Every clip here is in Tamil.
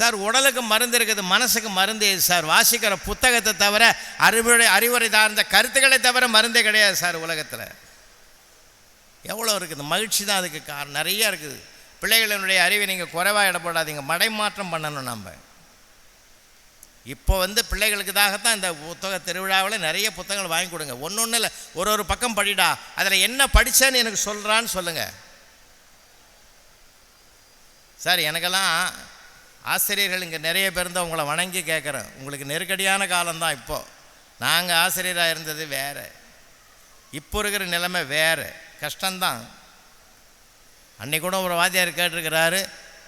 சார் உடலுக்கு மருந்து இருக்குது, மனசுக்கு மருந்து எது சார்? வாசிக்கிற புத்தகத்தை தவிர, அறிவுரை சார்ந்த கருத்துக்களை தவிர மருந்தே கிடையாது சார் உலகத்தில். எவ்வளோ இருக்குது, மகிழ்ச்சி தான் அதுக்கு காரணம். நிறையா இருக்குது. பிள்ளைகளினுடைய அறிவை நீங்கள் குறைவாக இடப்படாதீங்க, மடைமாற்றம் பண்ணணும். நம்ம இப்போ பிள்ளைகளுக்குதாகத்தான் இந்த புத்தக திருவிழாவில் நிறைய புத்தகங்கள் வாங்கி கொடுங்க. ஒன்று இல்லை, ஒரு பக்கம் படிடா, அதில் என்ன படித்தேன்னு எனக்கு சொல்கிறான்னு சொல்லுங்கள் சார். எனக்கெல்லாம் ஆசிரியர்கள் இங்கே நிறைய பேர் தான் உங்களை வணங்கி கேட்குறேன். உங்களுக்கு நெருக்கடியான காலம்தான். இப்போது நாங்கள் ஆசிரியராக இருந்தது வேறு, இப்போ இருக்கிற நிலைமை வேறு, கஷ்டம்தான். அன்றைக்கு கூட ஒரு வாத்தியார் கேட்டிருக்கிறாரு,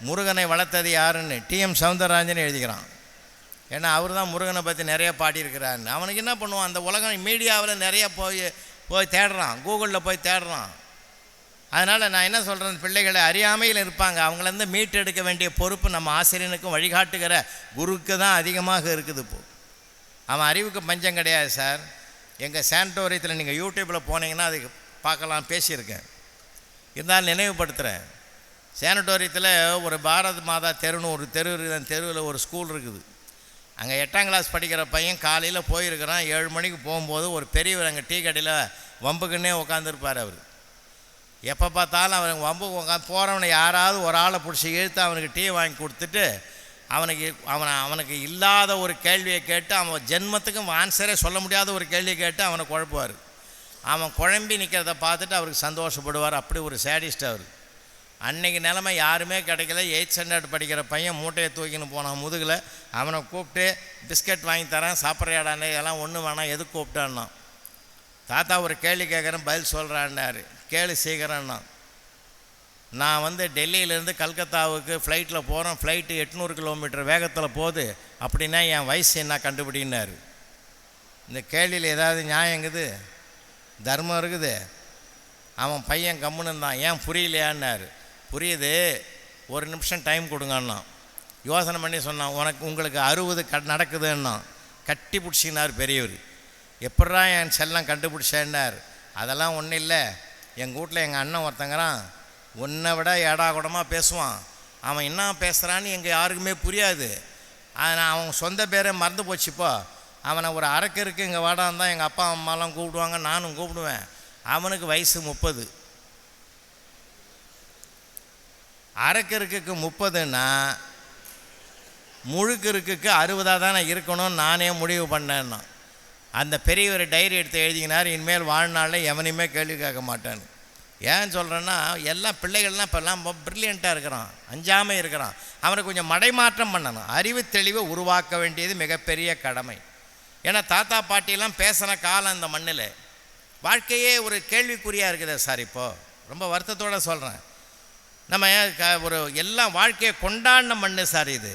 முருகனை வளர்த்தது யாருன்னு. டிஎம் சௌந்தரராஜன் எழுதிக்கிறான். ஏன்னா அவர் தான் முருகனை பற்றி நிறைய பாடியிருக்கிறாருன்னு. அவனுக்கு என்ன பண்ணுவான், அந்த உலகம் மீடியாவில் நிறைய போய் தேடுறான், கூகுளில் போய் தேடுறான். அதனால் நான் என்ன சொல்கிறேன், பிள்ளைகளை அறியாமையில் இருப்பாங்க, அவங்கள மீட்டெடுக்க வேண்டிய பொறுப்பு நம்ம ஆசிரியனுக்கும் வழிகாட்டுகிற குருக்கு தான் அதிகமாக இருக்குது. இப்போது அவன் அறிவுக்கு பஞ்சம் கிடையாது சார். எங்கள் சானிட்டோரியத்தில் நீங்கள் யூடியூப்பில் போனீங்கன்னா அதுக்கு பார்க்கலாம், பேசியிருக்கேன். இருந்தாலும் நினைவுபடுத்துகிறேன். சானிட்டோரியத்தில் ஒரு பாரத் மாதா தெருன்னு ஒரு தெருவில் ஒரு ஸ்கூல் இருக்குது. அங்கே 8ஆம் கிளாஸ் படிக்கிற பையன் காலையில் போயிருக்கிறான். 7 மணிக்கு போகும்போது ஒரு பெரியவர் அங்கே டீ கடையில் வம்புக்குன்னே உட்காந்துருப்பார். அவர் எப்போ பார்த்தாலும் அவனுக்கு வம்புக்கு உட்காந்து போகிறவனை யாராவது ஒரு ஆளை பிடிச்சி இழுத்து அவனுக்கு டீ வாங்கி கொடுத்துட்டு அவனுக்கு இல்லாத ஒரு கேள்வியை கேட்டு, அவன் ஜென்மத்துக்கும் ஆன்சரே சொல்ல முடியாத ஒரு கேள்வியை கேட்டு அவனை குழப்புவார். அவன் குழம்பி நிற்கிறத பார்த்துட்டு அவருக்கு சந்தோஷப்படுவார். அப்படி ஒரு சேடிஸ்ட் அவர். அன்றைக்கி நிலைமை யாருமே கிடைக்கல. 8th ஸ்டாண்டர்ட் படிக்கிற பையன் மூட்டையை தூக்கின்னு போனான் முதுகில். அவனை கூப்பிட்டு பிஸ்கட் வாங்கி தரேன், சாப்பிட்றியாடானே, இதெல்லாம் ஒன்றும் வேணாம், எதுக்கு கூப்பிட்டான்னா. தாத்தா ஒரு கேள்வி கேட்குறேன், பதில் சொல்கிறான்னாரு. கேள்வி சீக்கிரம்னா. நான் டெல்லியிலேருந்து கல்கத்தாவுக்கு ஃப்ளைட்டில் போகிறேன். ஃப்ளைட்டு 800 கிலோமீட்டர் வேகத்தில் போகுது. அப்படின்னா என் வயசு என்ன கண்டுபிடினார். இந்த கேள்வியில் ஏதாவது நியாயங்குது, தர்மம் இருக்குது? அவன் பையன் கம்முன்னு இருந்தான். ஏன் புரியலையான்னாரு. புரியுது, ஒரு நிமிஷம் டைம் கொடுங்கண்ணா. யோசனை பண்ணி சொன்னான். உங்களுக்கு 60 நடக்குதுன்னா. கட்டி பிடிச்சினார் பெரியவர். எப்படா என் செல்லம் கண்டுபிடிச்சேன்னார். அதெல்லாம் ஒன்றும் இல்லை, எங்கள் வீட்டில் எங்கள் அண்ணன் ஒருத்தங்கிறான், உன்னை விட ஏடா கூடமாக பேசுவான். அவன் என்ன பேசுகிறான்னு எங்கள் யாருக்குமே புரியாது. அவன் சொந்த பேரே மறந்து போச்சுப்போ. அவனை ஒரு அரக்கருக்கு இங்கே வாடான் தான் எங்கள் அப்பா அம்மாலாம் கூப்பிடுவாங்க, நானும் கூப்பிடுவேன். அவனுக்கு வயசு 30. அரக்கருக்கு 30ன்னா முழுக்கருக்கு 60 தானே இருக்கணும்னு நானே முடிவு பண்ணேன்னா. அந்த பெரியவர் டைரி எடுத்து எழுதிக்கினார், இனிமேல் வாழ்நாளில் எவனையுமே கேள்வி கேட்க மாட்டேன்னு. ஏன் சொல்கிறேன்னா, எல்லாம் பிள்ளைகள்லாம் இப்போல்லாம் ப்ரில்லியண்ட்டாக இருக்கிறான், அஞ்சாமல் இருக்கிறான். அவனுக்கு கொஞ்சம் மடைமாற்றம் பண்ணணும். அறிவு தெளிவை உருவாக்க வேண்டியது மிகப்பெரிய கடமை. ஏன்னா தாத்தா பாட்டியெல்லாம் பேசின காலம் இந்த மண்ணில். வாழ்க்கையே ஒரு கேள்விக்குறியாக இருக்குது சார். இப்போது ரொம்ப வருத்தத்தோடு சொல்கிறேன். நம்ம ஒரு எல்லாம் வாழ்க்கையை கொண்டாடின மண் சார் இது.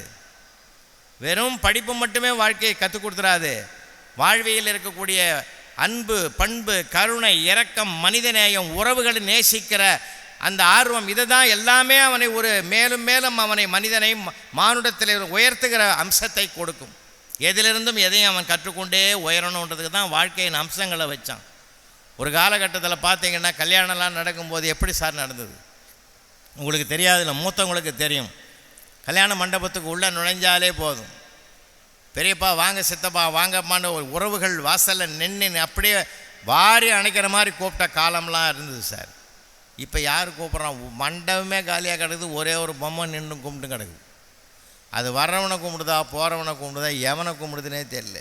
வெறும் படிப்பு மட்டுமே வாழ்க்கையை கற்றுக் கொடுத்துடாது. வாழ்வியில் இருக்கக்கூடிய அன்பு, பண்பு, கருணை, இரக்கம், மனிதநேயம், உறவுகளை நேசிக்கிற அந்த ஆர்வம், இதை தான் எல்லாமே அவனை ஒரு மேலும் மேலும் அவனை மனிதனை மானுடத்தில் உயர்த்துகிற அம்சத்தை கொடுக்கும். எதிலிருந்தும் எதையும் அவன் கற்றுக்கொண்டே உயரணுன்றதுக்கு தான் வாழ்க்கையின் அம்சங்களை வச்சான். ஒரு காலகட்டத்தில் பார்த்தீங்கன்னா கல்யாணம்லாம் நடக்கும்போது எப்படி சார் நடந்தது உங்களுக்கு தெரியாது, இல்லை மூத்தவங்களுக்கு தெரியும். கல்யாண மண்டபத்துக்கு உள்ளே நுழைஞ்சாலே போதும், பெரியப்பா வாங்க, சித்தப்பா வாங்கம்மான்னு ஒரு உறவுகள் வாசலில் நின்று அப்படியே வாரி அணைக்கிற மாதிரி கூப்பிட்ட காலம்லாம் இருந்தது சார். இப்போ யார் கூப்பிட்றான்? மண்டபமே காலியாக கிடக்குது, ஒரே ஒரு பொம்மை நின்று கும்பிட்டு கிடக்குது. அது வர்றவனை கும்பிடுதா, போகிறவனை கும்பிடுதா, எவனை கும்பிடுதுனே தெரியல.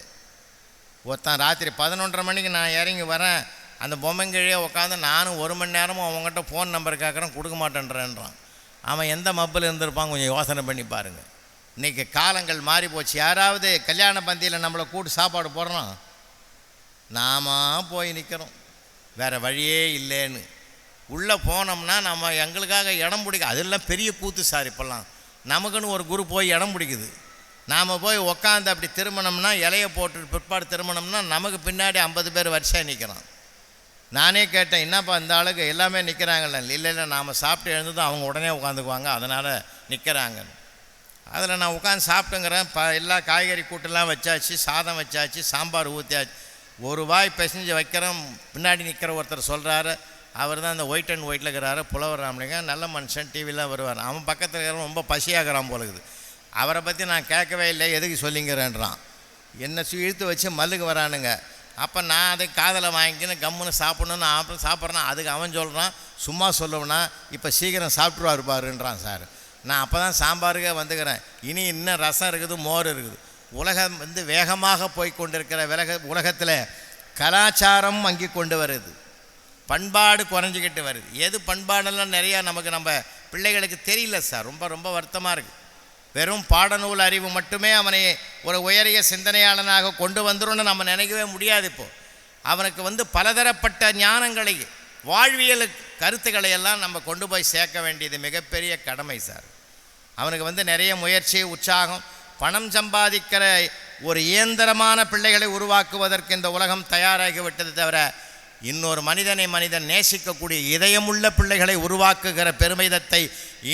ஒருத்தன் ராத்திரி 11:30 மணிக்கு நான் இறங்கி வரேன், அந்த பொம்மைங்கழியே உட்காந்து நானும் 1 மணி நேரமும் அவங்ககிட்ட ஃபோன் நம்பர் கேட்குறேன், கொடுக்க மாட்டேன்றேன்றான். அவன் எந்த மப்பில் இருந்திருப்பான் கொஞ்சம் யோசனை பண்ணி பாருங்கள். இன்றைக்கி காலங்கள் மாறி போச்சு. யாராவது கல்யாண பந்தியில் நம்மளை கூட்டு சாப்பாடு போடுறோம், நாம போய் நிற்கிறோம், வேறு வழியே இல்லைன்னு. உள்ளே போனோம்னா நம்ம எங்களுக்காக இடம் பிடிக்க, அதெல்லாம் பெரிய கூத்து சார். இப்போல்லாம் நமக்குன்னு ஒரு குரு போய் இடம் பிடிக்குது. நாம் போய் உக்காந்து அப்படி திருமணம்னா இலையை போட்டு பிற்பாடு திருமணம்னா நமக்கு பின்னாடி 50 பேர் வரிசையாக நிற்கிறான். நானே கேட்டேன், என்னப்பா இந்த ஆளுக்கு எல்லாமே நிற்கிறாங்கல்ல? இல்லை இல்லை, நாம் சாப்பிட்டு எழுந்ததும் அவங்க உடனே உட்காந்துக்குவாங்க, அதனால் நிற்கிறாங்க. அதில் நான் உட்காந்து சாப்பிட்டுங்கிறேன். எல்லா காய்கறி கூட்டெல்லாம் வச்சாச்சு, சாதம் வச்சாச்சு, சாம்பார் ஊற்றியாச்சு. ஒரு வாய் பிசைஞ்சு வைக்கிறோம். பின்னாடி நிற்கிற ஒருத்தர் சொல்கிறாரு, அவர் தான் இந்த ஒயிட் அண்ட் ஒயிட்டில் இருக்கிறாரு, புலவர் ராமலிங்கம், நல்ல மனுஷன், டிவிலாம் வருவார். அவன் பக்கத்தில் இருக்கிறவன் ரொம்ப பசியாகிறான் போல இருக்குது. அவரை பற்றி நான் கேட்கவே இல்லை, எதுக்கு சொல்லிங்கிறேன்றான். என்னை இழுத்து வச்சு மல்லுக்கு வரானுங்க. அப்போ நான் அதை காதில் வாங்கிக்கின்னு கம்முன்னு சாப்பிட்ணுன்னு அப்புறம் சாப்பிட்றேன். அதுக்கு அவன் சொல்கிறான், சும்மா சொல்லுவேன்னா இப்போ சீக்கிரம் சாப்பிட்ருவாரு பாருன்றான் சார். நான் அப்போ தான் சாம்பாருக்கே வந்துக்கிறேன். இன்னும் ரசம் இருக்குது, மோர் இருக்குது. உலகம் வேகமாக போய் கொண்டிருக்கிற உலகத்தில் கலாச்சாரம் மங்கி கொண்டு வருது, பண்பாடு குறைஞ்சிக்கிட்டு வருது. எது பண்பாடெல்லாம் நிறையா நம்ம பிள்ளைகளுக்கு தெரியல சார். ரொம்ப ரொம்ப வருத்தமாக இருக்குது. வெறும் பாடநூல் அறிவு மட்டுமே அவனை ஒரு உயரிய சிந்தனையாளனாக கொண்டு வந்துரும்னு நம்ம நினைக்கவே முடியாது. இப்போது அவனுக்கு பலதரப்பட்ட ஞானங்களை, வாழ்வியல் கருத்துக்களை எல்லாம் நம்ம கொண்டு போய் சேர்க்க வேண்டியது மிகப்பெரிய கடமை சார். அவனுக்கு நிறைய முயற்சி, உற்சாகம், பணம் சம்பாதிக்கிற ஒரு இயந்திரமான பிள்ளைகளை உருவாக்குவதற்கு இந்த உலகம் தயாராகி விட்டது. தவிர இன்னொரு மனிதன் நேசிக்கக்கூடிய இதயமுள்ள பிள்ளைகளை உருவாக்குகிற பெருமிதத்தை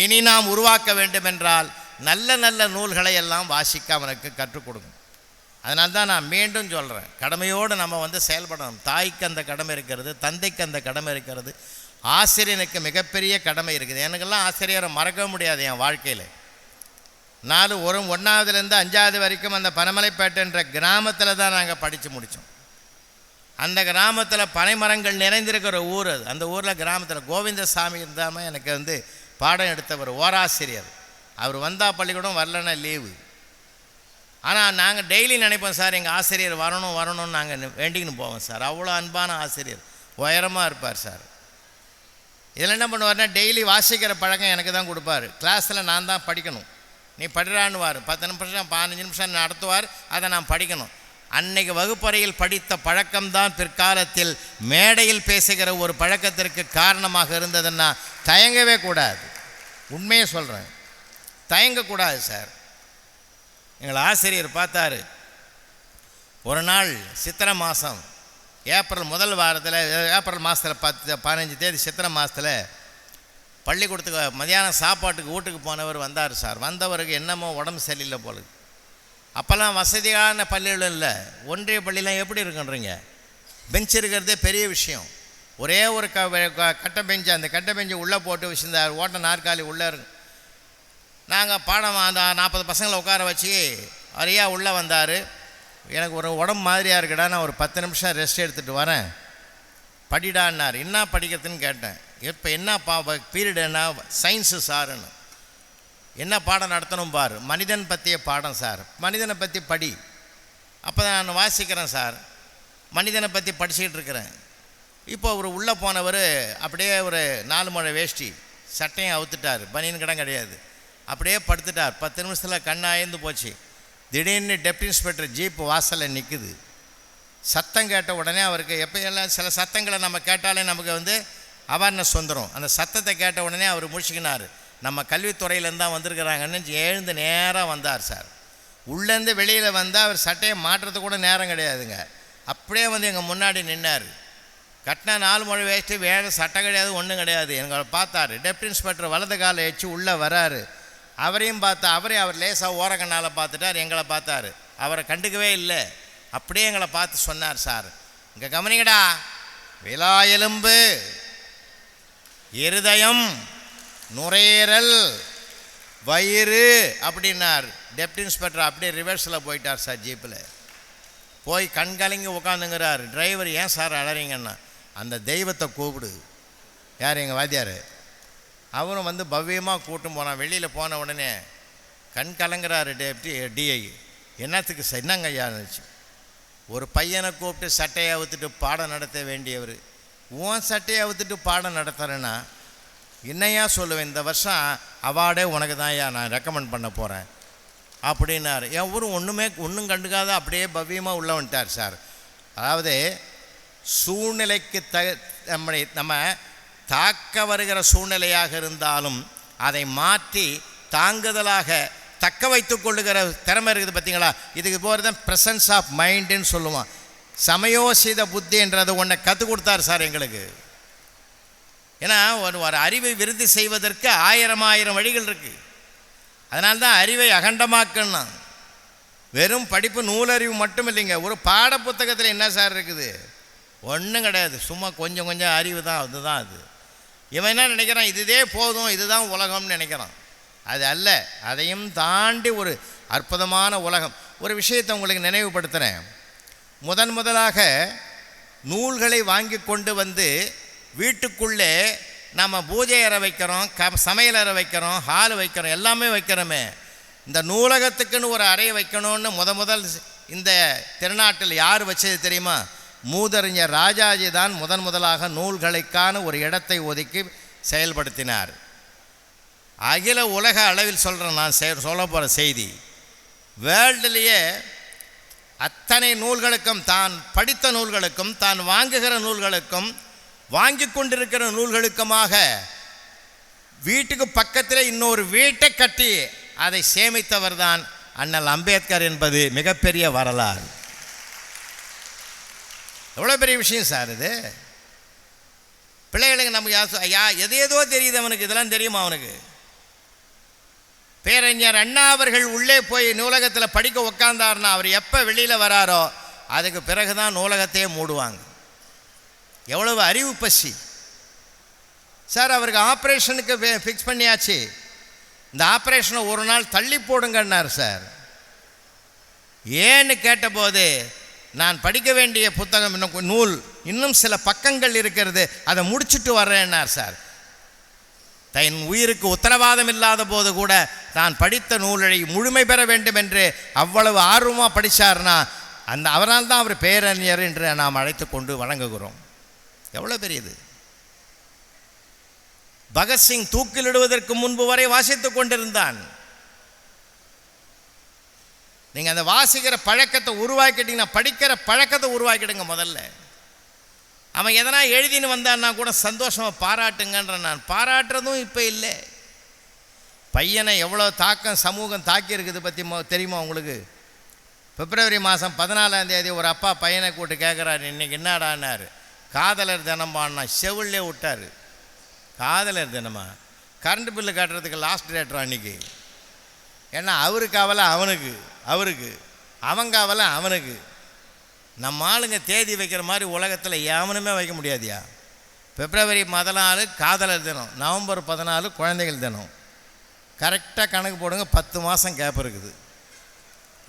இனி நாம் உருவாக்க வேண்டும் என்றால் நல்ல நல்ல நூல்களை எல்லாம் வாசிக்க அவனுக்கு கற்றுக் கொடுக்கும். அதனால்தான் நான் மீண்டும் சொல்கிறேன், கடமையோடு நம்ம செயல்படணும். தாய்க்கு அந்த கடமை இருக்கிறது, தந்தைக்கு அந்த கடமை இருக்கிறது, ஆசிரியனுக்கு மிகப்பெரிய கடமை இருக்குது. எனக்கெல்லாம் ஆசிரியரை மறக்க முடியாது என் வாழ்க்கையில். 1ஆவதுலேருந்து 5ஆவது வரைக்கும் அந்த பனமலைப்பேட்டைன்ற கிராமத்தில் தான் நாங்கள் படித்து முடித்தோம். அந்த கிராமத்தில் பனைமரங்கள் நிறைந்திருக்கிற ஊர் அது. அந்த ஊரில் கிராமத்தில் கோவிந்தசாமி இருந்தாமல் எனக்கு பாடம் எடுத்தவர், ஓராசிரியர். அவர் வந்தால் பள்ளிக்கூடம், வரலன்னா லீவு. ஆனால் நாங்கள் டெய்லி நினைப்போம் சார், எங்கள் ஆசிரியர் வரணும்னு நாங்கள் வேண்டிக்கின்னு போவோம் சார். அவ்வளோ அன்பான ஆசிரியர், உயரமாக இருப்பார் சார். இதில் என்ன பண்ணுவார்னா, டெய்லி வாசிக்கிற பழக்கம் எனக்கு தான் கொடுப்பார். கிளாஸில் நான் தான் படிக்கணும். நீ படிறான்னுவார். 10 நிமிஷம் 15 நிமிஷம் நடத்துவார், அதை நான் படிக்கணும். அன்னைக்கு வகுப்பறையில் படித்த பழக்கம்தான் பிற்காலத்தில் மேடையில் பேசுகிற ஒரு பழக்கத்திற்கு காரணமாக இருந்ததுன்னா தயங்கவே கூடாது. உண்மையே சொல்கிறேன், தயங்கக்கூடாது சார். எங்கள் ஆசிரியர் பார்த்தாரு. ஒரு நாள் சித்திரை மாதம் ஏப்ரல் முதல் வாரத்தில், ஏப்ரல் மாதத்தில் 15 தேதி சித்திரை மாதத்தில் பள்ளிக்கூடத்துக்கு மதியானம் சாப்பாட்டுக்கு வீட்டுக்கு போனவர் வந்தார் சார். வந்தவருக்கு என்னமோ உடம்பு சரியில்லை போலுது. அப்போல்லாம் வசதியான பள்ளிகள் இல்லை. ஒன்றிய பள்ளிலாம் எப்படி இருக்குன்றீங்க, பெஞ்ச் இருக்கிறதே பெரிய விஷயம். ஒரே ஒரு கட்டை பெஞ்சு, அந்த கட்டை பெஞ்சு உள்ளே போட்டு வச்சுருந்தார். ஓட்ட நாற்காலி உள்ளே இருக்கும். நாங்கள் பாடம் அந்த 40 பசங்களை உட்கார வச்சு அரியா உள்ளே வந்தார். எனக்கு ஒரு உடம்பு மாதிரியாக இருக்குடா, நான் ஒரு 10 நிமிஷம் ரெஸ்ட் எடுத்துகிட்டு வரேன், படிடான்னார். என்ன படிக்கிறதுன்னு கேட்டேன். இப்போ என்ன பீரியட் என்ன? சயின்ஸு சாருன்னு. என்ன பாடம் நடத்தணும் பார்? மனிதன் பற்றிய பாடம் சார், மனிதனை பற்றி படி. அப்போ தான் நான் வாசிக்கிறேன் சார், மனிதனை பற்றி படிச்சுக்கிட்டு இருக்கிறேன். இப்போ அவர் உள்ளே போனவர் அப்படியே ஒரு 4 முழ வேஷ்டி, சட்டையும் அவுத்துட்டார், பனியன் கடன் கிடையாது, அப்படியே படுத்துட்டார். 10 நிமிஷத்தில் கண்ணாயந்து போச்சு. திடீர்னு டெப்டி இன்ஸ்பெக்டர் ஜீப் வாசலில் நிற்குது. சத்தம் கேட்ட உடனே அவருக்கு, எப்போயெல்லாம் சில சத்தங்களை நம்ம கேட்டாலே நமக்கு அவேர்னஸ் வந்துடும். அந்த சத்தத்தை கேட்ட உடனே அவர் முடிச்சுக்கினார். நம்ம கல்வித்துறையிலேருந்து தான் வந்திருக்கிறாங்கன்னு எழுந்து நேராக வந்தார் சார். உள்ளேருந்து வெளியில் வந்தால் அவர் சட்டையை மாற்றுறதுக்கு கூட நேரம் கிடையாதுங்க. அப்படியே எங்கள் முன்னாடி நின்னார். கட்டினா 4 முழ வேஸ்ட்டு, வேறு சட்டை கிடையாது, ஒன்றும் கிடையாது. எங்களை பார்த்தார். டெப்டி இன்ஸ்பெக்டர் வலது காலை வச்சு உள்ளே வராரு. அவரையும் பார்த்தா, அவர் லேசாக ஓரக்கண்ணால் பார்த்துட்டார். எங்களை பார்த்தார். அவரை கண்டுக்கவே இல்லை. அப்படியே எங்களை பார்த்து சொன்னார், சார் இங்கே கவனிங்கடா, விலா எலும்பு, இருதயம், நுரையீரல், வயிறு அப்படின்னார். டெப்டி இன்ஸ்பெக்டர் அப்படியே ரிவர்ஸில் போயிட்டார் சார். ஜீப்பில் போய் கண்கலங்கி உட்காந்துங்கிறார். டிரைவர், ஏன் சார் அழறீங்கன்னா, அந்த தெய்வத்தை கூப்பிடு. யார்? எங்கள் வாத்தியார். அவரும் பவ்யமாக கூட்டும் போனான். வெளியில் போன உடனே கண் கலங்குறாரு டிஐ. என்னத்துக்கு என்னங்க ஐயா இருந்துச்சு? ஒரு பையனை கூப்பிட்டு சட்டையை அவுத்துட்டு பாடம் நடத்த வேண்டியவர், உன் சட்டையை அவுத்துட்டு பாடம் நடத்துகிறேன்னா என்னையா சொல்லுவேன்? இந்த வருஷம் அவார்டே உனக்கு தான் ஐயா நான் ரெக்கமெண்ட் பண்ண போகிறேன் அப்படின்னாரு. என் ஊரும் ஒன்றும் கண்டுக்காத அப்படியே பவ்யமாக உள்ள வந்துட்டார் சார். அதாவது சூழ்நிலைக்கு நம்ம தாக்க வருகிற சூழ்நிலையாக இருந்தாலும் அதை மாற்றி தாங்குதலாக தக்க வைத்து கொள்ளுகிற திறமை இருக்குது பார்த்தீங்களா? இதுக்கு போகிறது தான் ப்ரெசன்ஸ் ஆஃப் மைண்டுன்னு சொல்லுவான். சமயோசித புத்தின்றது ஒன்றை கற்றுக் கொடுத்தார் சார் எங்களுக்கு. ஏன்னா ஒரு அறிவை விருத்தி செய்வதற்கு 1000 வழிகள் இருக்குது. அதனால்தான் அறிவை அகண்டமாக்கணும். வெறும் படிப்பு நூலறிவு மட்டும் இல்லைங்க. ஒரு பாட புத்தகத்தில் என்ன சார் இருக்குது? ஒன்றும் கிடையாது. சும்மா கொஞ்சம் அறிவு தான். அதுதான் அது. இவன் என்ன நினைக்கிறான்? இதுதே போதும், இதுதான் உலகம்னு நினைக்கிறான். அது அல்ல, அதையும் தாண்டி ஒரு அற்புதமான உலகம். ஒரு விஷயத்தை உங்களுக்கு நினைவுபடுத்துகிறேன். முதலாக நூல்களை வாங்கி கொண்டு வந்து வீட்டுக்குள்ளே நம்ம பூஜை அறை வைக்கிறோம், சமையல் அறை வைக்கிறோம், ஹால் வைக்கிறோம், எல்லாமே வைக்கிறோமே. இந்த நூலகத்துக்குன்னு ஒரு அறை வைக்கணும்னு முதல் இந்த திருநாட்டில் யார் வச்சது தெரியுமா? மூதறிஞர் ராஜாஜி தான் முதலாக நூல்களுக்கான ஒரு இடத்தை ஒதுக்கி செயல்படுத்தினார். அகில உலக அளவில் சொல்கிறேன், நான் சொல்ல போகிற செய்தி, வேர்ல்டுலேயே அத்தனை நூல்களுக்கும், தான் படித்த நூல்களுக்கும், தான் வாங்குகிற நூல்களுக்கும், வாங்கி கொண்டிருக்கிற நூல்களுக்குமாக வீட்டுக்கு பக்கத்தில் இன்னொரு வீட்டை கட்டி அதை சேமித்தவர் தான் அண்ணல் அம்பேத்கர் என்பது மிகப்பெரிய வரலாறு. எவ்வளோ பெரிய விஷயம் சார் இது. பிள்ளைகளுக்கு நமக்கு எதேதோ தெரியுது, அவனுக்கு இதெல்லாம் தெரியுமா? அவனுக்கு பேரறிஞர் அண்ணா அவர்கள் உள்ளே போய் நூலகத்தில் படிக்க உட்கார்ந்தார்னா அவர் எப்போ வெளியில் வராரோ அதுக்கு பிறகு தான் நூலகத்தையே மூடுவாங்க. எவ்வளவு அறிவு பசி சார். அவருக்கு ஆப்ரேஷனுக்கு ஃபிக்ஸ் பண்ணியாச்சு, இந்த ஆப்ரேஷனை ஒரு நாள் தள்ளி போடுங்கன்னார் சார். ஏன்னு கேட்டபோது, நான் படிக்க வேண்டிய புத்தகம் இன்னும் சில பக்கங்கள் இருக்கிறது, அதை முடிச்சுட்டு வர்றேன்னார் சார். தன் உயிருக்கு உத்தரவாதம் இல்லாத போது கூட தான் படித்த நூலை முழுமை பெற வேண்டும் என்று அவ்வளவு ஆர்வமாக படித்தார்னா அவரால் தான் அவர் பேரறிஞர் என்று நாம் அழைத்து கொண்டு வழங்குகிறோம். எவ்வளோ பெரியது. பகத்சிங் தூக்கிலிடுவதற்கு முன்பு வரை வாசித்து கொண்டிருந்தான். நீங்கள் அந்த வாசிக்கிற பழக்கத்தை உருவாக்கிட்டீங்கன்னா, படிக்கிற பழக்கத்தை உருவாக்கிடுங்க முதல்ல. அவன் எதனா எழுதின்னு வந்தான்னா கூட சந்தோஷமாக பாராட்டுங்கன்ற. நான் பாராட்டுறதும் இப்போ இல்லை. பையனை எவ்வளோ தாக்கம் சமூகம் தாக்கி இருக்குது பற்றி தெரியுமா உங்களுக்கு? பிப்ரவரி மாதம் 14ஆம் தேதி ஒரு அப்பா பையனை கூப்பிட்டு கேட்குறாரு, இன்றைக்கி என்னடான்னாரு. காதலர் தினமானா செவிலே விட்டார். காதலர் தினமா? கரண்ட் பில்லு கட்டுறதுக்கு லாஸ்ட் டேட்ரா அன்றைக்கி. ஏன்னா அவருக்கு அவலை அவருக்கு அவங்க அவலை அவனுக்கு. நம்ம ஆளுங்க தேதி வைக்கிற மாதிரி உலகத்தில் எவனுமே வைக்க முடியாதியா. பிப்ரவரி 14 காதலர் தினம், நவம்பர் 14 குழந்தைகள் தினம். கரெக்டாக கணக்கு போடுங்க, 10 மாதம் கேப் இருக்குது.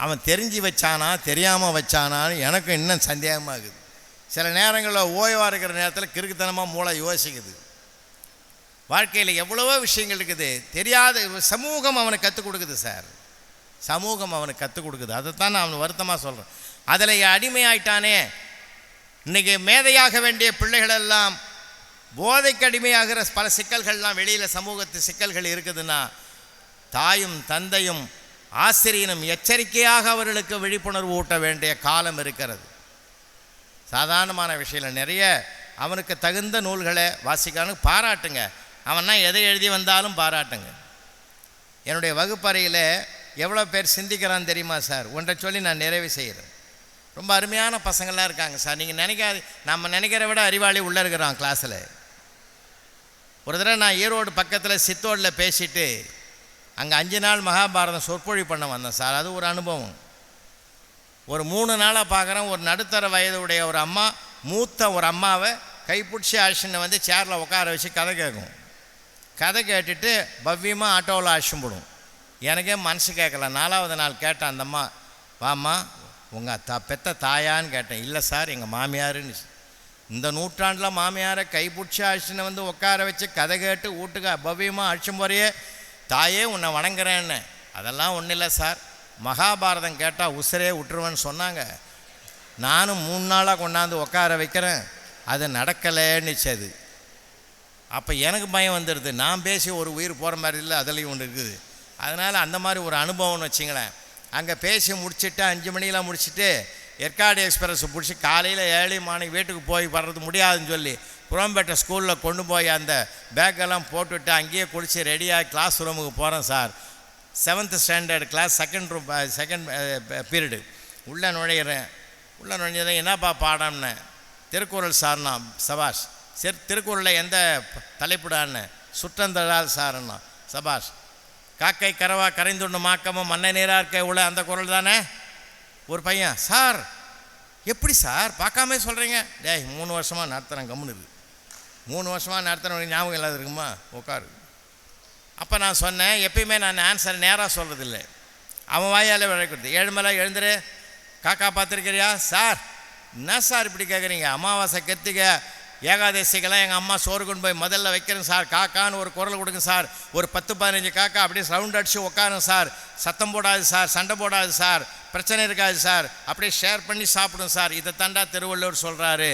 அவன் தெரிஞ்சு வச்சானா தெரியாமல் வச்சானான்னு எனக்கு இன்னும் சந்தேகமாகுது. சில நேரங்களில் ஓய்வாக இருக்கிற நேரத்தில் கிறுக்குத்தனமாக மூளை யோசிக்குது. வாழ்க்கையில் எவ்வளவோ விஷயங்கள் இருக்குது, தெரியாத சமூகம் அவனுக்கு கற்றுக் கொடுக்குது சார். சமூகம் அவனுக்கு கற்றுக் கொடுக்குது. அதைத்தான் நான் அவன் வருத்தமாக சொல்கிறேன். அதில் அடிமையாயிட்டானே. இன்றைக்கி மேதையாக வேண்டிய பிள்ளைகளெல்லாம் போதைக்கு அடிமையாகிற பல சிக்கல்கள்லாம் வெளியில் சமூகத்து சிக்கல்கள் இருக்குதுன்னா, தாயும் தந்தையும் ஆசிரியனும் எச்சரிக்கையாக அவர்களுக்கு விழிப்புணர்வு ஊட்ட வேண்டிய காலம் இருக்கிறது. சாதாரணமான விஷயம் நிறைய. அவனுக்கு தகுந்த நூல்களை வாசிக்கானு பாராட்டுங்க. அவன்னா எதை எழுதி வந்தாலும் பாராட்டுங்க. என்னுடைய வகுப்பறையில் எவ்வளோ பேர் சிந்திக்கிறான்னு தெரியுமா சார்? ஒன்றை சொல்லி நான் நிறைவு செய்கிறேன். ரொம்ப அருமையான பசங்கள்லாம் இருக்காங்க சார். நீங்கள் நினைக்காது, நம்ம நினைக்கிற விட அறிவாளி உள்ளே இருக்கிறான் கிளாஸில். ஒரு தடவை நான் ஈரோடு பக்கத்தில் சித்தோடில் பேசிட்டு அங்கே 5 நாள் மகாபாரதம் சொற்பொழிவு பண்ண வந்தேன் சார். அது ஒரு அனுபவம். ஒரு 3 நாளாக பார்க்குறேன். ஒரு நடுத்தர வயதுடைய ஒரு அம்மா, மூத்த ஒரு அம்மாவை கைப்பிடிச்சி அழிச்சுன்னு வந்து சேரில் உட்கார வச்சு கதை கேட்கும். கதை கேட்டுட்டு பவ்யமாக ஆட்டோவில் அழிச்சும் போடும். எனக்கே மனசு கேட்கல. 4ஆவது நாள் கேட்டேன், அந்த அம்மா, வாம்மா உங்கள் பெத்த தாயான்னு கேட்டேன். இல்லை சார், எங்கள் மாமியாருன்னு. இந்த நூற்றாண்டில் மாமியாரை கைப்பிடிச்சி அழிச்சுன்னு வந்து உட்கார வச்சு கதை கேட்டு வீட்டுக்கு பவ்யமாக அழிச்சும் போறையே, தாயே உன்னை வணங்குறேன்னு. அதெல்லாம் ஒன்றும் இல்லை சார், மகாபாரதம் கேட்டால் உசுரே விட்டுருவேன்னு சொன்னாங்க. நானும் 3 நாளாக கொண்டாந்து உட்கார வைக்கிறேன், அது நடக்கலைன்னுச்சு. அது அப்போ எனக்கு பயம் வந்துடுது. நான் பேசி ஒரு உயிர் போகிற மாதிரி இல்லை, அதுலேயும் ஒன்று இருக்குது. அதனால் அந்த மாதிரி ஒரு அனுபவம்னு வச்சிங்களேன். அங்கே பேசி முடிச்சுட்டு 5 மணிக்கெலாம் முடிச்சுட்டு ஏற்காடு எக்ஸ்பிரஸ் பிடிச்சி காலையில் 7 மணி வீட்டுக்கு போய் வர்றது முடியாதுன்னு சொல்லி புறம்பேட்டை ஸ்கூலில் கொண்டு போய் அந்த பேக்கெல்லாம் போட்டுவிட்டு அங்கேயே குளித்து ரெடியாக கிளாஸ் ரூமுக்கு போகிறேன் sir. 7th standard class second period. உள்ளே நுழையிறேன். உள்ளே நுழைஞ்சதான் என்னப்பா பாடம்னு. திருக்குறள் சார்னா. சபாஷ். திருக்குறளில் எந்த தலைப்புடான்னு. சுற்றந்தழால் சார்னா. சபாஷ். காக்கை கரவா கரைந்துண்டு மாக்கமும் மண்ணை நீராக இருக்க உள்ள அந்த குறள் தானே. ஒரு பையன், சார் எப்படி சார் பார்க்காம சொல்கிறீங்க? டேய் 3 வருஷமாக நடத்துகிறேன், கம்முன்னு இருக்கு. 3 வருஷமாக நடத்துகிறவங்க ஞாபகம் இல்லாத இருக்குமா? உட்காரு. அப்போ நான் சொன்னேன், எப்பயுமே நான் ஆன்சர் நேராக சொல்கிறதில்லை, அவன் வாயால் விளையாடுறது. 7 மேலே எழுந்துரு, காக்கா பார்த்துருக்கிறியா? சார் என்ன சார் இப்படி கேட்குறீங்க? அமாவாசை கெத்துக்க ஏகாதசிக்கெல்லாம் எங்கள் அம்மா சோறு கொண்டு போய் முதல்ல வைக்கிறேன் சார், காக்கான்னு ஒரு குரல் கொடுங்க சார், ஒரு 10-15 காக்கா அப்படியே சவுண்ட் அடித்து உட்காருங்க சார், சத்தம் போடாது சார், சண்டை போடாது சார், பிரச்சனை இருக்காது சார், அப்படியே ஷேர் பண்ணி சாப்பிடும் சார். இதை தாண்டா திருவள்ளுவர் சொல்கிறாரு.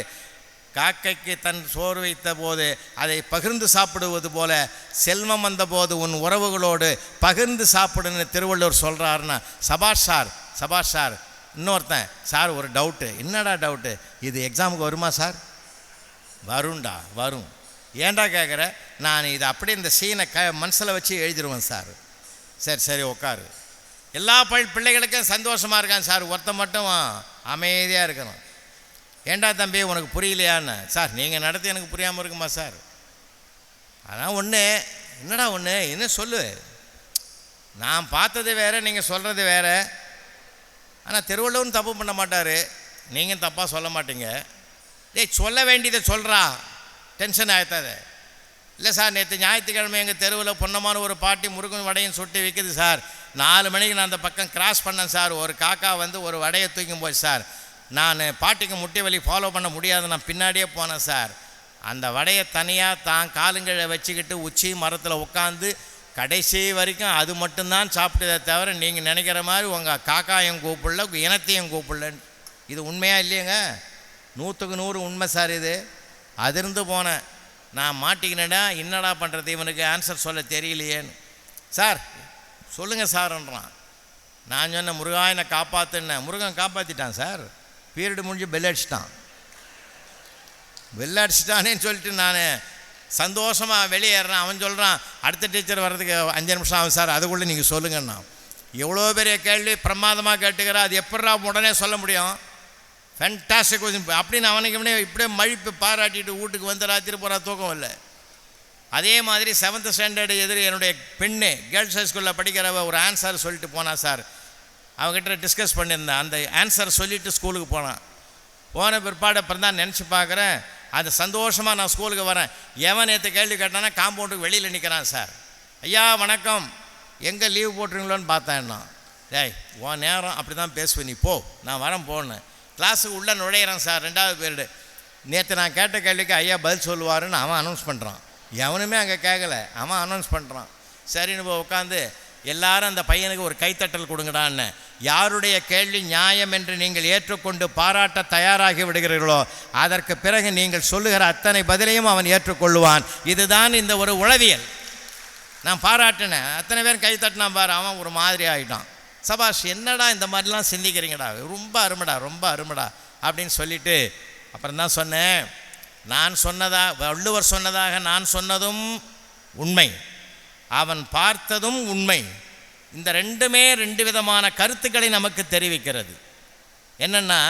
காக்கைக்கு தன் சோறு வைத்த போது அதை பகிர்ந்து சாப்பிடுவது போல செல்வம் வந்த போது உன் உறவுகளோடு பகிர்ந்து சாப்பிடுன்னு திருவள்ளுவர் சொல்கிறாருன்னா, சபாஷ் சார், சபாஷ் சார். இன்னொருத்தன், சார் ஒரு டவுட்டு. என்னடா டவுட்டு? இது எக்ஸாமுக்கு வருமா சார்? வரும்டா, வரும். ஏன்டா கேட்குற? நான் இதை அப்படியே இந்த சீனை மனசில் வச்சு எழுதிடுவேன் சார். சரி சரி உட்காரு. எல்லா பிள்ளைகளுக்கும் சந்தோஷமாக இருக்கான் சார், ஒருத்த மட்டும் அமைதியாக இருக்கணும். ஏண்டா தம்பி உனக்கு புரியலையான்னு? சார் நீங்கள் நடத்தி எனக்கு புரியாமல் இருக்குமா சார்? அதான் ஒன்று. என்னடா ஒன்று? என்ன சொல்லு? நான் பார்த்தது வேறு, நீங்கள் சொல்கிறது வேறு. ஆனால் திருவள்ளுவரும் தப்பு பண்ண மாட்டார், நீங்கள் தப்பாக சொல்ல மாட்டீங்க. டேய் சொல்ல வேண்டியதை சொல்கிறா, டென்ஷன் ஆகிட்டாது. இல்லை சார், நேற்று ஞாயிற்றுக்கிழமை எங்கள் தெருவில் பொன்னமான ஒரு பாட்டி முருகன் வடையும் சுட்டி விற்குது சார். 4 மணிக்கு நான் அந்த பக்கம் கிராஸ் பண்ணேன் சார். ஒரு காக்கா வந்து ஒரு வடையை தூக்கும் போய் சார், நான் பாட்டிக்கு முட்டி வலி ஃபாலோ பண்ண முடியாது, நான் பின்னாடியே போனேன் சார். அந்த வடையை தனியாக தான் காலுங்களை வச்சுக்கிட்டு உச்சி மரத்தில் உட்காந்து கடைசி வரைக்கும் அது மட்டும்தான் சாப்பிட்டதே தவிர நீங்கள் நினைக்கிற மாதிரி உங்கள் காக்காயும் கூப்பிடல, இனத்தையும் கூப்பிடலன்னு. இது உண்மையாக இல்லையங்க? 100க்கு 100 உண்மை சார். இது அதிர்ந்து போனேன். நான் மாட்டிக்கினேடா, என்னடா பண்ணுறது, இவனுக்கு ஆன்சர் சொல்ல தெரியலையேன்னு. சார் சொல்லுங்கள் சார்ன்றான். நான் சொன்னேன், முருகா என்னை காப்பாற்றுன்னேன். முருகன் காப்பாற்றிட்டான் சார். பீரியடு முடிஞ்சு பெல் அடிச்சிட்டானேன்னு சொல்லிட்டு நான் சந்தோஷமாக வெளியேறேன். அவன் சொல்கிறான், அடுத்த டீச்சர் வர்றதுக்கு 5 நிமிஷம் ஆகும் சார், அதுக்குள்ளே நீங்கள் சொல்லுங்கண்ணா. எவ்வளோ பெரிய கேள்வி பிரமாதமாக கேட்டுக்கிறா, அது எப்படா உடனே சொல்ல முடியும்? ஃபேன்டாஸ்டிக் கொஸ்டின் அப்படின்னு அவனுக்கு இப்படியே மழிப்பு பாராட்டிட்டு வீட்டுக்கு வந்து ராத்திரி போகிறா தூக்கம் இல்லை. அதே மாதிரி 7th ஸ்டாண்டர்டு எதிரி என்னுடைய பெண்ணு கேர்ள்ஸ் ஹை ஸ்கூலில் படிக்கிறவ ஒரு ஆன்சர் சொல்லிட்டு போனா சார். அவங்ககிட்ட டிஸ்கஸ் பண்ணியிருந்தேன். அந்த ஆன்சர் சொல்லிவிட்டு ஸ்கூலுக்கு போன பிற்பாடு அப்புறம் தான் நினச்சி பார்க்குறேன், அது சந்தோஷமாக நான் ஸ்கூலுக்கு வரேன். எவன் நேற்று கேள்வி கேட்டானா காம்பவுண்டுக்கு வெளியில் நிற்கிறான் சார். ஐயா வணக்கம், எங்கே லீவ் போட்டுருங்களோன்னு பார்த்தேன். நான் டேய் உன் நேரம் அப்படி தான் பேசுவேன், நீ போ, நான் வரேன் போனேன். கிளாஸுக்கு உள்ளே நுழையிறான் சார், 2வது பீரியடு. நேற்று நான் கேட்ட கேள்விக்கு ஐயா பதில் சொல்லுவாருன்னு அவன் அனௌன்ஸ் பண்ணுறான். எவனுமே அங்கே கேட்கல, அவன் அனௌன்ஸ் பண்ணுறான். சரின்னு போய் உட்காந்து எல்லாரும் அந்த பையனுக்கு ஒரு கைத்தட்டல் கொடுங்கடான்னு. யாருடைய கேள்வி நியாயம் என்று நீங்கள் ஏற்றுக்கொண்டு பாராட்ட தயாராகி விடுகிறீர்களோ அதற்கு பிறகு நீங்கள் சொல்லுகிற அத்தனை பதிலையும் அவன் ஏற்றுக்கொள்ளுவான். இதுதான் இந்த ஒரு உளவியல். நான் பாராட்டினேன், அத்தனை பேர் கைத்தட்டினான் பாரு. அவன் ஒரு மாதிரி ஆகிட்டான். சபாஷ், என்னடா இந்த மாதிரிலாம் சிந்திக்கிறீங்கடா, ரொம்ப அருமைடா, ரொம்ப அருமைடா அப்படின்னு சொல்லிவிட்டு அப்புறம் தான் சொன்னேன், நான் வள்ளுவர் சொன்னதாக நான் சொன்னதும் உண்மை, அவன் பார்த்ததும் உண்மை. இந்த ரெண்டுமே 2 விதமான கருத்துக்களை நமக்கு தெரிவிக்கிறது. என்னென்னா,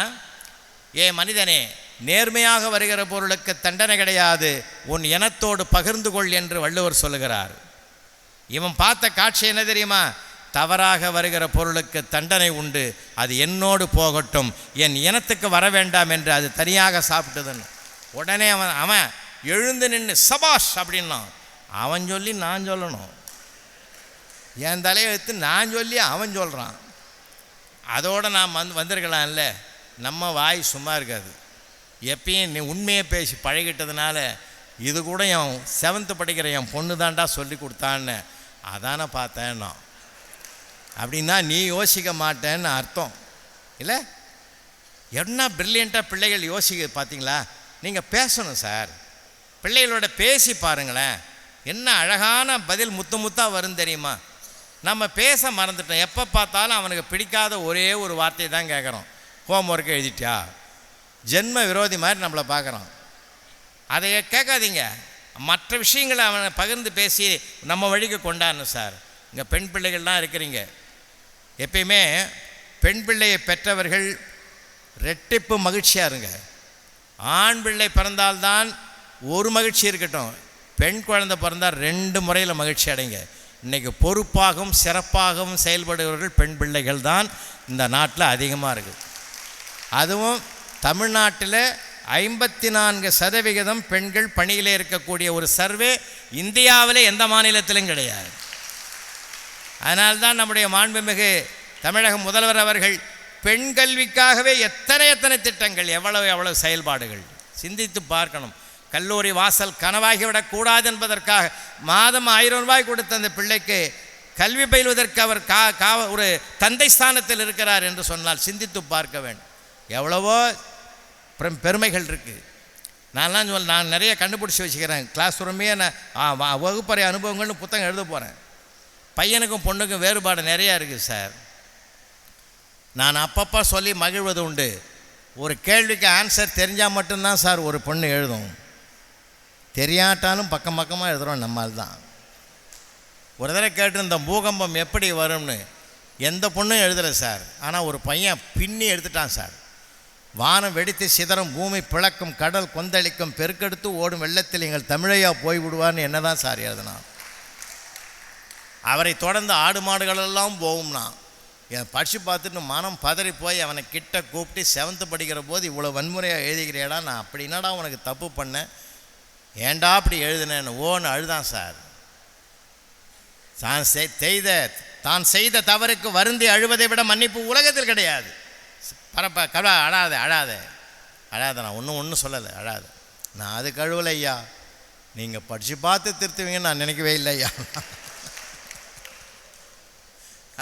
மனிதனே, நேர்மையாக வருகிற பொருளுக்கு தண்டனை கிடையாது, உன் இனத்தோடு பகிர்ந்து கொள் என்று வள்ளுவர் சொல்லுகிறார். இவன் பார்த்த காட்சி என்ன தெரியுமா? தவறாக வருகிற பொருளுக்கு தண்டனை உண்டு, அது என்னோடு போகட்டும், என் இனத்துக்கு வர வேண்டாம் என்று அது தனியாக சாப்பிட்டதுன்னு. உடனே அவன் எழுந்து நின்று சபாஷ் அப்படின்னா. அவன் சொல்லி நான் சொல்லணும், என் தலையை எடுத்து நான் சொல்லி அவன் சொல்கிறான். அதோடு நான் வந்திருக்கலாம்ல. நம்ம வாய் சும்மா இருக்காது. எப்பயும் நீ உண்மையை பேசி பழகிட்டதுனால இது கூட என் 7th படிக்கிற என் பொண்ணு தாண்டா சொல்லி கொடுத்தான்னு அதானே பார்த்தேன் நான். அப்படின்னா நீ யோசிக்க மாட்டேன்னு அர்த்தம் இல்லை? என்ன பிரில்லியண்ட்டாக பிள்ளைகள் யோசிக்க பார்த்தீங்களா? நீங்கள் பேசணும் சார், பிள்ளைகளோட பேசி பாருங்களேன், என்ன அழகான பதில் முத்து முத்தாக வரும் தெரியுமா? நம்ம பேச மறந்துட்டோம். எப்போ பார்த்தாலும் அவனுக்கு பிடிக்காத ஒரே ஒரு வார்த்தை தான் கேட்குறோம், ஹோம் ஒர்க் எழுதிட்டியா? ஜென்ம விரோதி மாதிரி நம்மளை பார்க்குறோம். அதை கேட்காதீங்க, மற்ற விஷயங்களை அவனை பகிர்ந்து பேசி நம்ம வழிக்கு கொண்டாடணும் சார். இங்கே பெண் பிள்ளைகள்லாம் இருக்கிறீங்க, எப்பயுமே பெண் பிள்ளையை பெற்றவர்கள் ரெட்டிப்பு மகிழ்ச்சியாக இருங்க. ஆண் பிள்ளை பிறந்தால்தான் ஒரு மகிழ்ச்சி இருக்கட்டும், பெண் குழந்தை பிறந்தால் 2 முறையில் மகிழ்ச்சி அடைங்க. இன்றைக்கி பொறுப்பாகவும் சிறப்பாகவும் செயல்படுபவர்கள் பெண் பிள்ளைகள் தான் இந்த நாட்டில் அதிகமாக இருக்குது. அதுவும் தமிழ்நாட்டில் 54% பெண்கள் பணியில் இருக்கக்கூடிய ஒரு சர்வே இந்தியாவில் எந்த மாநிலத்திலும் கிடையாது. அதனால்தான் நம்முடைய மாண்புமிகு தமிழக முதல்வர் அவர்கள் பெண் கல்விக்காகவே எத்தனை திட்டங்கள், எவ்வளவு செயல்பாடுகள் சிந்தித்து பார்க்கணும். கல்லூரி வாசல் கனவாகிவிடக்கூடாது என்பதற்காக மாதம் 1000 ரூபாய் கொடுத்த அந்த பிள்ளைக்கு கல்வி பயில்வதற்கு அவர் ஒரு தந்தை ஸ்தானத்தில் இருக்கிறார் என்று சொன்னால் சிந்தித்து பார்க்க வேண்டும். எவ்வளவோ பெருமைகள் இருக்குது. நான் நிறைய கண்டுபிடிச்சி வச்சுக்கிறேன். கிளாஸ் ரூமே நான் வகுப்பறை அனுபவங்கள்னு புத்தகம் எழுத போகிறேன். பையனுக்கும் பொண்ணுக்கும் வேறுபாடு நிறையா இருக்குது சார். நான் அப்பப்போ சொல்லி மகிழ்வது உண்டு. ஒரு கேள்விக்கு ஆன்சர் தெரிஞ்சால் மட்டும்தான் சார் ஒரு பொண்ணு எழுதும். தெரியாட்டாலும் பக்கமாக எழுதுகிறோம் நம்மால் தான். ஒரு தடவை கேட்டு இந்த பூகம்பம் எப்படி வரும்னு எந்த பொண்ணும் எழுதலை சார். ஆனால் ஒரு பையன் பின்னி எடுத்துட்டான் சார். வானம் வெடித்து சிதறும், பூமி பிளக்கும், கடல் கொந்தளிக்கும், பெருக்கெடுத்து ஓடும் வெள்ளத்தில் எங்கள் தமிழையா போய்விடுவார்னு என்ன தான் சார் எழுதினான். அவரை தொடர்ந்து ஆடு மாடுகளெல்லாம் போகும்னா என் படித்து பார்த்துட்டு மனம் பதறி போய் அவனை கிட்ட கூப்பிட்டு 7th படிக்கிற போது இவ்வளோ வன்முறையாக எழுதிக்கிறேடா, நான் அப்படி என்னடா உனக்கு தப்பு பண்ணேன், ஏண்டா அப்படி எழுதினேன்னு ஓன்னு அழுதான் சார். தான் செய்த தவறுக்கு வருந்தி அழுவதை விட மன்னிப்பு உலகத்தில் கிடையாது. அழாத நான் ஒன்றும் சொல்லலை, அழாத. நான் அது கழுவலை ஐயா, நீங்கள் படித்து பார்த்து திருத்துவீங்கன்னு நான் நினைக்கவே இல்லை ஐயா.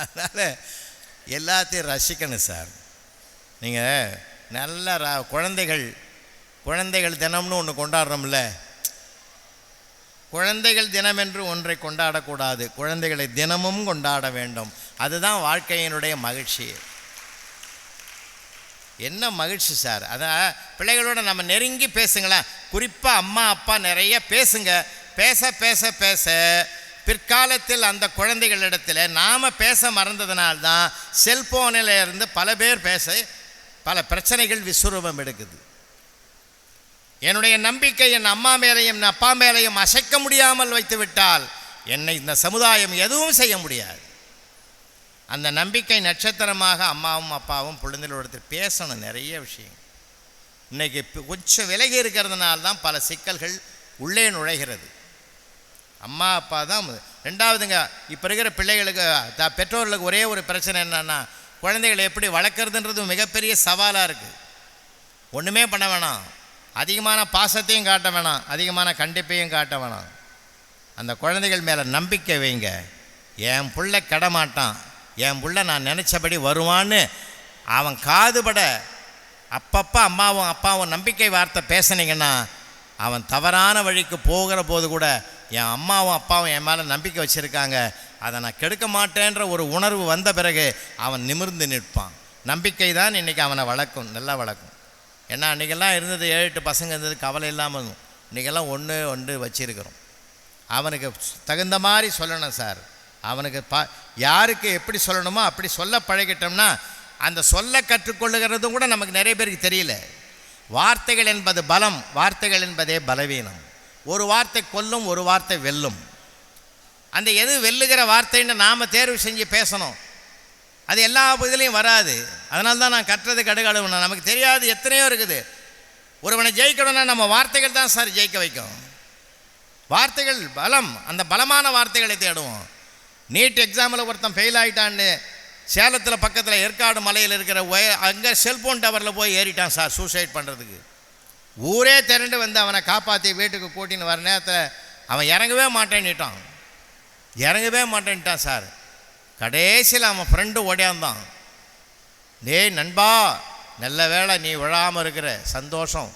அதனால் எல்லாத்தையும் ரசிக்கணும் சார். நீங்கள் நல்ல குழந்தைகள் தினம்னு ஒன்று கொண்டாடுறோம்ல, குழந்தைகள் தினம் என்று ஒன்றை கொண்டாடக்கூடாது, குழந்தைகளை தினமும் கொண்டாட வேண்டும். அதுதான் வாழ்க்கையினுடைய மகிழ்ச்சி. என்ன மகிழ்ச்சி சார். அதான் பிள்ளைகளோட நம்ம நெருங்கி பேசுங்களேன். குறிப்பாக அம்மா அப்பா நிறைய பேசுங்க. பேச பேச பேச பிற்காலத்தில் அந்த குழந்தைகளிடத்தில் நாம் பேச மறந்ததுனால்தான் செல்ஃபோனில் இருந்து பல பேர் பேச பல பிரச்சனைகள் விஸ்வரூபம் எடுக்குது. என்னுடைய நம்பிக்கை என் அம்மா மேலையும் என் அப்பா மேலையும் அசைக்க முடியாமல் வைத்து விட்டால் என்னை இந்த சமுதாயம் எதுவும் செய்ய முடியாது. அந்த நம்பிக்கை நட்சத்திரமாக அம்மாவும் அப்பாவும் பிள்ளைங்களோட பேசணும் நிறைய விஷயம். இன்றைக்கி கொஞ்சம் விலகி இருக்கிறதுனால தான் பல சிக்கல்கள் உள்ளே நுழைகிறது. அம்மா அப்பா தான். ரெண்டாவதுங்க, இப்போ இருக்கிற பிள்ளைகளுக்கு பெற்றோர்களுக்கு ஒரே ஒரு பிரச்சனை என்னன்னா, குழந்தைகளை எப்படி வளர்க்குறதுன்றது மிகப்பெரிய சவாலாக இருக்குது. ஒன்றுமே பண்ண வேணாம், அதிகமான பாசத்தையும் காட்ட வேணாம், அதிகமான கண்டிப்பையும் காட்ட வேணாம். அந்த குழந்தைகள் மேலே நம்பிக்கை வைங்க. என் பிள்ளை கெடமாட்டான், என் பிள்ளை நான் நினச்சபடி வருவான்னு அவன் காதுபட அப்பப்போ அம்மாவும் அப்பாவும் நம்பிக்கை வார்த்தை பேசுனீங்கன்னா அவன் தவறான வழிக்கு போகிற போது கூட என் அம்மாவும் அப்பாவும் என் மேலே நம்பிக்கை வச்சுருக்காங்க, அதை நான் கெடுக்க மாட்டேன்ற ஒரு உணர்வு வந்த பிறகு அவன் நிமிர்ந்து நிற்பான். நம்பிக்கை தான் இன்றைக்கி அவனை வளர்க்கும், நல்லா வளர்க்கும். ஏன்னா அன்றைக்கெல்லாம் இருந்தது 7-8 பசங்க இருந்தது, கவலை இல்லாமல் இருக்கும். இன்றைக்கெல்லாம் ஒன்று வச்சிருக்கிறோம். அவனுக்கு தகுந்த மாதிரி சொல்லணும் சார். அவனுக்கு யாருக்கு எப்படி சொல்லணுமோ அப்படி சொல்ல பழகிட்டோம்னா அந்த சொல்ல கற்றுக்கொள்ளுகிறதும் கூட நமக்கு நிறைய பேருக்கு தெரியல. வார்த்தைகள் என்பது பலம், வார்த்தைகள் என்பதே பலவீனம். ஒரு வார்த்தை கொல்லும், ஒரு வார்த்தை வெல்லும். அந்த எது வெல்லுகிற வார்த்தைன்னு நாம் தேர்வு செஞ்சு பேசணும். அது எல்லா இதுலேயும் வராது. அதனால தான் நான் கற்றது கடுகளவுனா நமக்கு தெரியாது எத்தனையோ இருக்குது. ஒருவனை ஜெயிக்கணும்னா நம்ம வார்த்தைகள் தான் சார் ஜெயிக்க வைக்கும். வார்த்தைகள் பலம், அந்த பலமான வார்த்தைகளை தேடுவோம். நீட் எக்ஸாமில் ஒருத்தன் ஃபெயில் ஆகிட்டான்னு சேலத்தில் பக்கத்தில் ஏற்காடு மலையில் இருக்கிற அங்கே செல்ஃபோன் டவரில் போய் ஏறிட்டான் சார் சூசைட் பண்ணுறதுக்கு. ஊரே திரண்டு வந்து அவனை காப்பாற்றி வீட்டுக்கு கூட்டின்னு வர நேரத்தில் அவன் இறங்கவே மாட்டேன்ட்டான் சார். கடைசியில் அவன் ஃப்ரெண்டு ஓடியாந்தான். டேய் நண்பா, நல்ல வேளை நீ விழாமல் இருக்கிற, சந்தோஷம்.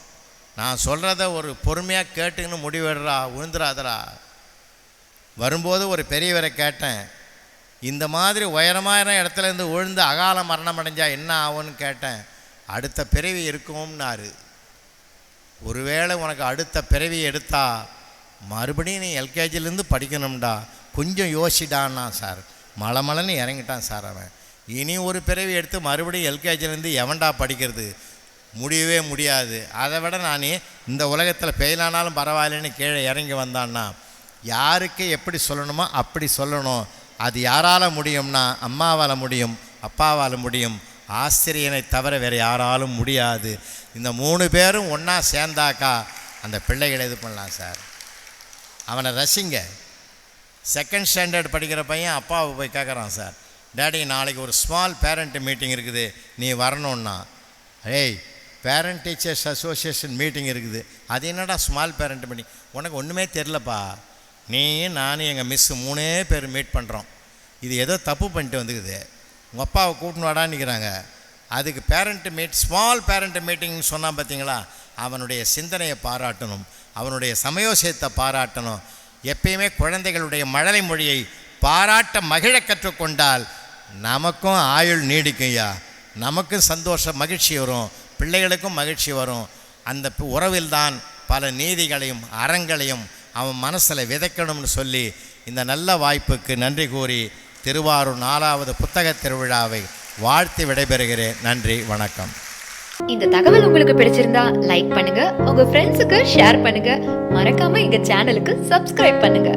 நான் சொல்கிறத ஒரு பொறுமையாக கேட்டுன்னு முடிவெடுறா, விழுந்துடாதரா. வரும்போது ஒரு பெரியவரை கேட்டேன், இந்த மாதிரி உயரமான இடத்துலேருந்து விழுந்து அகால மரணம் அடைஞ்சால் என்ன ஆகும்னு கேட்டேன். அடுத்த பிறவி இருக்கும்னாரு. ஒருவேளை உனக்கு அடுத்த பிறவி எடுத்தா மறுபடியும் நீ எல்கேஜிலேருந்து படிக்கணும்டா, கொஞ்சம் யோசிடான்னா சார். மலமலன்னு இறங்கிட்டான் சார் அவன். இனி ஒரு பிறவி எடுத்து மறுபடியும் எல்கேஜிலேருந்து எவன்டா படிக்கிறது, முடியவே முடியாது. அதை விட நான் இந்த உலகத்தில் ஃபெயிலானாலும் பரவாயில்லன்னு கீழே இறங்கி வந்தான்னா யாருக்கு எப்படி சொல்லணுமோ அப்படி சொல்லணும். அது யாரால் முடியும்னா அம்மாவால் முடியும், அப்பாவால் முடியும், ஆசிரியனை தவிர வேறு யாராலும் முடியாது. இந்த 3 பேரும் ஒன்றா சேர்ந்தாக்கா அந்த பிள்ளைகளை இது பண்ணலாம் சார். அவனை ரசிங்க. 2nd ஸ்டாண்டர்ட் படிக்கிற பையன் அப்பாவை போய் கேட்குறான், சார் டேடி நாளைக்கு ஒரு ஸ்மால் பேரண்ட் மீட்டிங் இருக்குது, நீ வரணுன்னா. ஏய், பேரண்ட் டீச்சர்ஸ் அசோசியேஷன் மீட்டிங் இருக்குது, அது என்னடா ஸ்மால் பேரண்ட் மீட்டிங்? உனக்கு ஒன்றுமே தெரிலப்பா, நீ நானும் எங்கள் மிஸ்ஸு 3 பேர் மீட் பண்ணுறோம், இது ஏதோ தப்பு பண்ணிட்டு வந்துக்குது, உங்கள் அப்பாவை கூட்டின்னு வாடான்னுக்கிறாங்க. அதுக்கு ஸ்மால் பேரண்ட் மீட்டிங்னு சொன்னால் பார்த்தீங்களா, அவனுடைய சிந்தனையை பாராட்டணும், அவனுடைய சமயோசியத்தை பாராட்டணும். எப்பயுமே குழந்தைகளுடைய மழலை மொழியை பாராட்ட மகிழ கற்றுக்கொண்டால் நமக்கும் ஆயுள் நீடிக்கும்யா, நமக்கும் சந்தோஷம் மகிழ்ச்சி வரும், பிள்ளைகளுக்கும் மகிழ்ச்சி வரும். அந்த உறவில்தான் பல நீதிகளையும் அறங்களையும் அவன் மனசில் விதைக்கணும்னு சொல்லி இந்த நல்ல வாய்ப்புக்கு நன்றி கூறி திருவாரூர் 4வது புத்தக திருவிழாவை வாழ்த்து விடைபெறுகிறேன். நன்றி, வணக்கம். இந்த தகவல் உங்களுக்கு பிடிச்சிருந்தா லைக் பண்ணுங்க, உங்க ஃப்ரெண்ட்ஸுக்கு ஷேர் பண்ணுங்க, மறக்காம எங்க சேனலுக்கு சப்ஸ்கிரைப் பண்ணுங்க.